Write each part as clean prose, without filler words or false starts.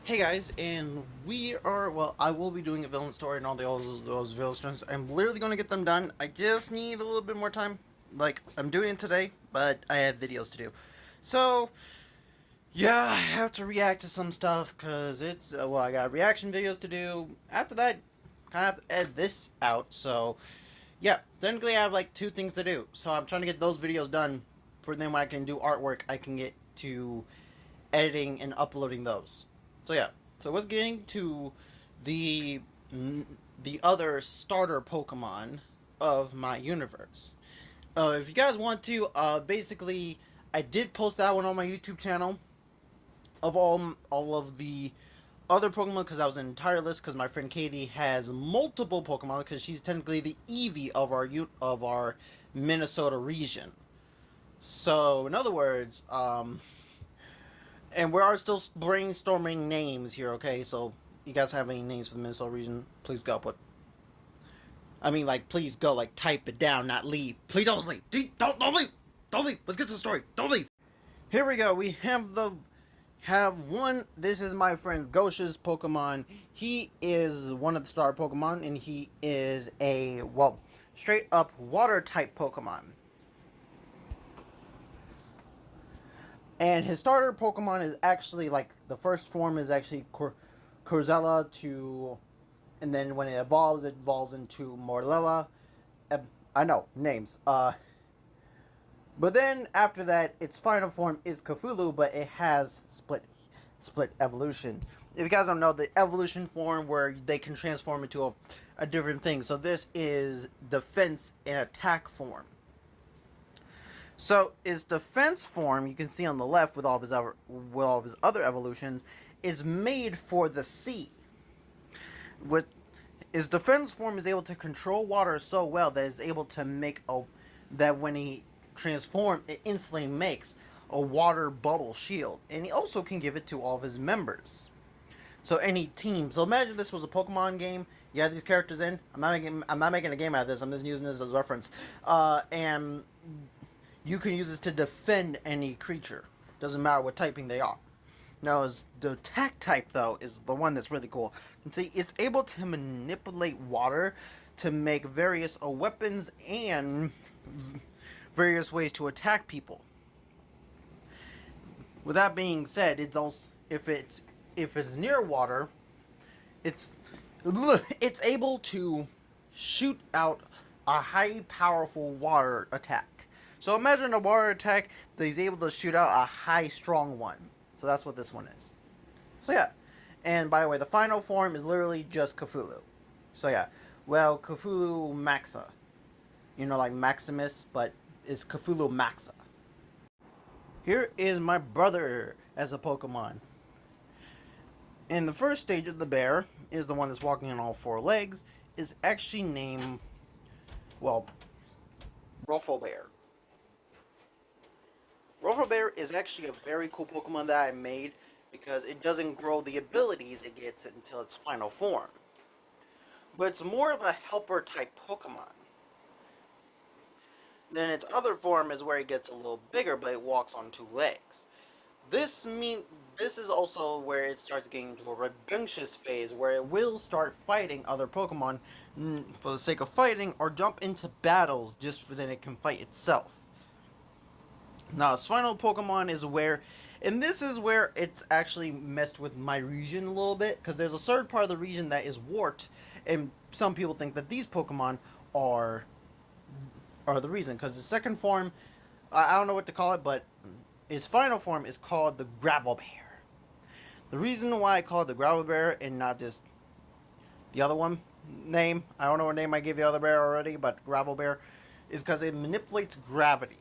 Hey guys, and I will be doing a villain story and all those villain stories. I'm literally going to get them done. I just need a little bit more time. Like, I'm doing it today, but I have videos to do. So, yeah, I have to react to some stuff, because I got reaction videos to do. After that, kind of have to edit this out, so, yeah. Technically, I have, like, two things to do. So, I'm trying to get those videos done, for then when I can do artwork, I can get to editing and uploading those. So yeah, so let's get into the the other starter Pokemon of my universe. If you guys want to, basically, I did post that one on my YouTube channel of all of the other Pokemon because that was an entire list. Because my friend Katie has multiple Pokemon because she's technically the Eevee of our Minnesota region. So in other words, and we are still brainstorming names here, okay? So, you guys have any names for the Minnesota region? Please go. Please go. Like, type it down, not leave. Please don't leave. Don't leave. Don't leave. Let's get to the story. Don't leave. Here we go. We have one. This is my friend Gosha's Pokemon. He is one of the star Pokemon, and he is straight up water type Pokemon. And his starter Pokemon is actually, like, the first form is actually Corzella and then when it evolves into Morlella. I know names. But then after that, its final form is Cthulhu, but it has split evolution. If you guys don't know, the evolution form where they can transform into a different thing. So this is defense and attack form. So his defense form, you can see on the left with all of his other evolutions, is made for the sea. With his defense form is able to control water so well that it's able to make that when he transforms, it instantly makes a water bubble shield, and he also can give it to all of his members. So any team. So imagine this was a Pokemon game. You have these characters in. I'm not making a game out of this. I'm just using this as a reference. And you can use this to defend any creature. Doesn't matter what typing they are. Now, the attack type, though, is the one that's really cool. And see, it's able to manipulate water to make various weapons and various ways to attack people. With that being said, it's also if it's near water, it's able to shoot out a high powerful water attack. So imagine a water attack that he's able to shoot out a high strong one. So that's what this one is. So yeah. And by the way, the final form is literally just Cthulhu. So yeah. Well, Cthulhu Maxa. You know, like Maximus, but it's Cthulhu Maxa. Here is my brother as a Pokemon. And the first stage of the bear is the one that's walking on all four legs. Is actually named, Ruffle Bear. Ruffle Bear is actually a very cool Pokemon that I made because it doesn't grow the abilities it gets until its final form. But it's more of a helper type Pokemon. Then its other form is where it gets a little bigger, but it walks on two legs. This is also where it starts getting to a rambunctious phase, where it will start fighting other Pokemon for the sake of fighting, or jump into battles just so that it can fight itself. Now, its final Pokemon is and this is where it's actually messed with my region a little bit, because there's a certain part of the region that is warped, and some people think that these Pokemon are the reason, because the second form, I don't know what to call it, but its final form is called the Gravel Bear. The reason why I call it the Gravel Bear and not just the other one name, I don't know what name I gave the other bear already, but Gravel Bear, is because it manipulates gravity.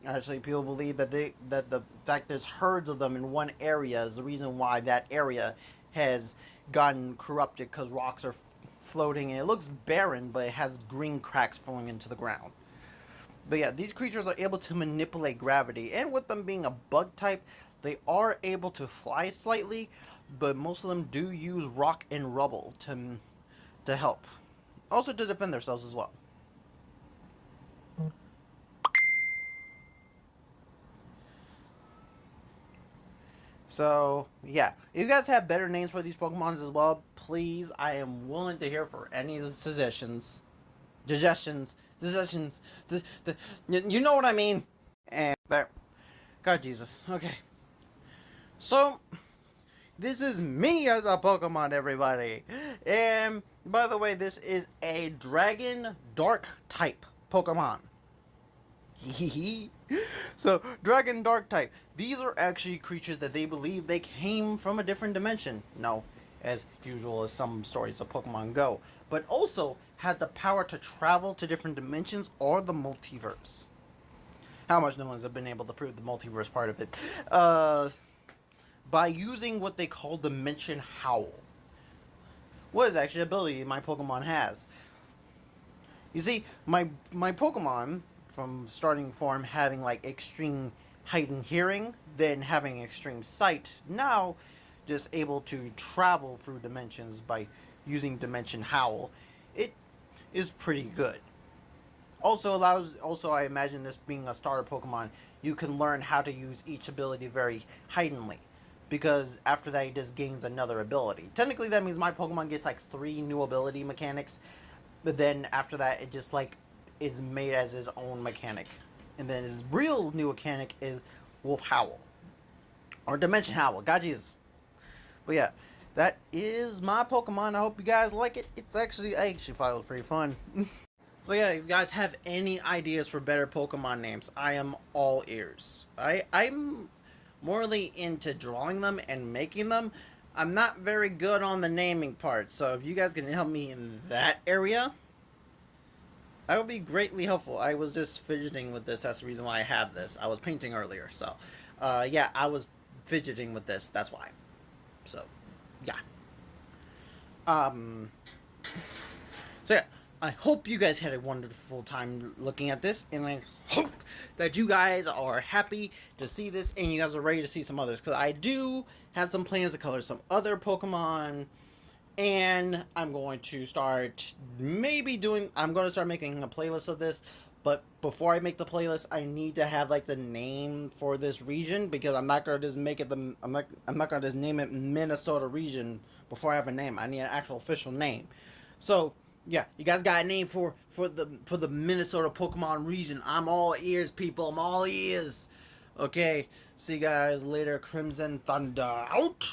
Actually, people believe that the fact there's herds of them in one area is the reason why that area has gotten corrupted, because rocks are floating and it looks barren, but it has green cracks falling into the ground. But yeah, these creatures are able to manipulate gravity, and with them being a bug type, they are able to fly slightly, but most of them do use rock and rubble to help. Also to defend themselves as well. So, yeah. If you guys have better names for these Pokemons as well, please, I am willing to hear for any suggestions. Suggestions. You know what I mean? And there. God Jesus. Okay. So, this is me as a Pokemon, everybody. And, by the way, this is a Dragon Dark type Pokemon. So, Dragon Dark type. These are actually creatures that they believe they came from a different dimension. No, as usual as some stories of Pokemon Go. But also has the power to travel to different dimensions or the multiverse. How much no one's been able to prove the multiverse part of it. By using what they call Dimension Howl. What is actually an ability my Pokemon has. You see, my Pokemon, from starting form having like extreme heightened hearing, then having extreme sight, now just able to travel through dimensions by using Dimension Howl, it is pretty good. Also I imagine this being a starter Pokemon, you can learn how to use each ability very heightenedly. Because after that, it just gains another ability. Technically, that means my Pokemon gets like 3 new ability mechanics. But then after that, it just like is made as his own mechanic. And then his real new mechanic is Wolf Howl. Or Dimension Howl. God Jesus. But yeah, that is my Pokemon. I hope you guys like it. I actually thought it was pretty fun. So yeah, if you guys have any ideas for better Pokemon names, I am all ears. I'm morally into drawing them and making them. I'm not very good on the naming part, so if you guys can help me in that area, that would be greatly helpful. I was just fidgeting with this. That's the reason why I have this. I was painting earlier, so yeah, I was fidgeting with this. That's why. So yeah. So yeah, I hope you guys had a wonderful time looking at this, and I hope that you guys are happy to see this, and you guys are ready to see some others, because I do have some plans to color some other Pokemon, and I'm going to start making a playlist of this, but before I make the playlist, I need to have like the name for this region, because I'm not gonna just make it I'm not gonna just name it Minnesota region before I have a name. I need an actual official name. So yeah, you guys got a name for the Minnesota Pokemon region. I'm all ears, people. I'm all ears. Okay, see you guys later. Crimson Thunder out.